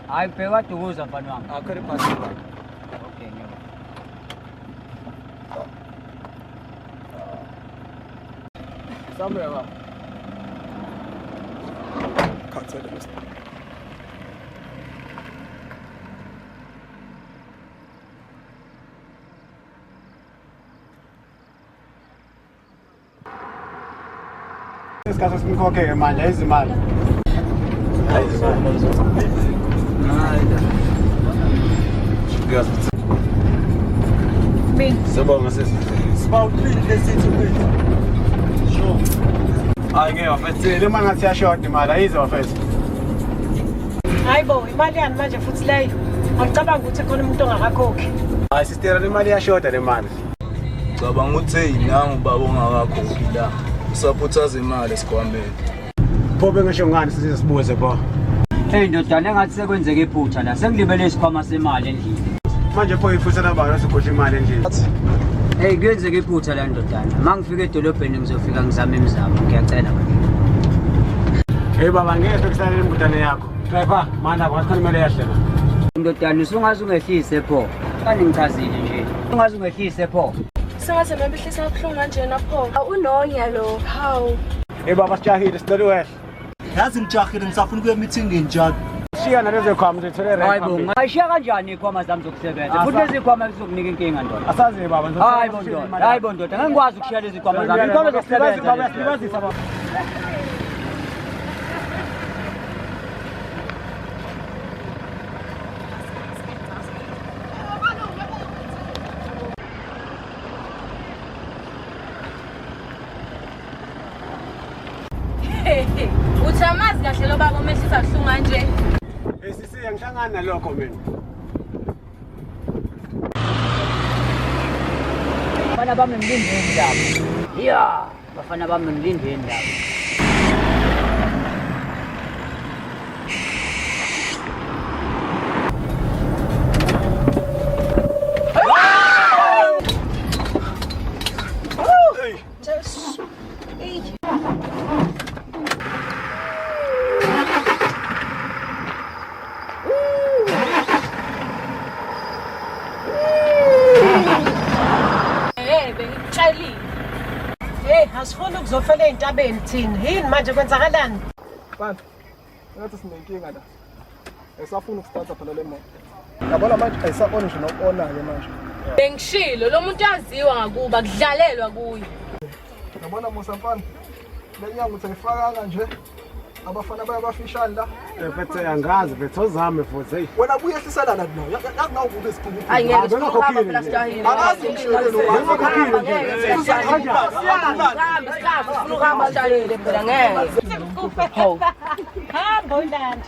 Hayi bheka dukuza mfana wami. Akhona ipasi. Okay ngiyabona. Somewhere baba. Khathele bese. Isikhathi simkhokhe manje izimali. Sibonga sisi. Sibawuphile sithi wethu. Sure. Hayi ngeke wafethele Uma ngathi yashort imali ayizo wafethu. Hayibo, imali yani manje futhi leyo. Angicabanga ukuthi khona umuntu ongakakhokhi. Hayi sister imali yashort le mali. Cabanga ukuthi yinanga ubaba ongakakhokhi la. Usaphuthaza imali esikwameni. Phobe ngisho ngani size sibuze pho. Hey ndodana engathi sekwenzeke iphutha la. Sengilibele isikhwama semali endlini. Manje pho ifuthi nabantu sikhohle imali endlini. Hey kuyenzeke iphutha la ndodana. Mangifika edolobheni ngizofika ngizame imizamo. Ngiyacela manje. Hey baba ngeke kusalele imbudane yakho. Driver, mana kwathi kumele yahlela. Ndodana usungaze ungehlise pho. Kanti ngichazile nje. Ungaze ungehlise pho. Sengaze mabehlisa kabuhlungu kanjena pho. Unonya lo. Hawu. Hey baba sijahile sidole wehle. Yazi ngijahile ngisafuna ukuya meeting njalo. Shiya nalezo khwama zithole rent. Hayibo, ngashiya kanjani ikhwama zami zokusebenza? Futhi lezi khwama zizokunika inkinga ndoda. Asazi baba Hayibo ndoda, hayibo ndoda, ngeke ngikwazi ukushiya lezi khwama zami. Ikhwama zokusebenza. Baba sibazisa baba. Uthamazi kahle lo baba omehlisa kuhlungu kanje. Sisiya ngihlangana nalokho mina. Bafana bami ngilindeni lapha. Ya, bafana bami ngilindeni lapha. Asifuni ukuzofela ey'ntabeni thina. Yini manje kwenzakalani? Bantu. Ngathi sinenkinga la. Esafuna ukustarta phela le moto. Yabona manje ayisakoni nje nokona ke manje. Bengishilo lo muntu yaziwa ngakuba kudlalelwa kuye. Yabona Musa mfana. Lenyanga uthi ngifaka nje. Abafana bayabafishani la. Bethe angazi bethe ozame futhi hey. Wena buye ehlisana la nawo. Yazi nawo ukuthi isiphupho. Hayi ngeke sikhuluma phela sijahile. Akazi ngishilo lo. Ufuna ukuhamba sijahile phela ngeke. Hamba uland.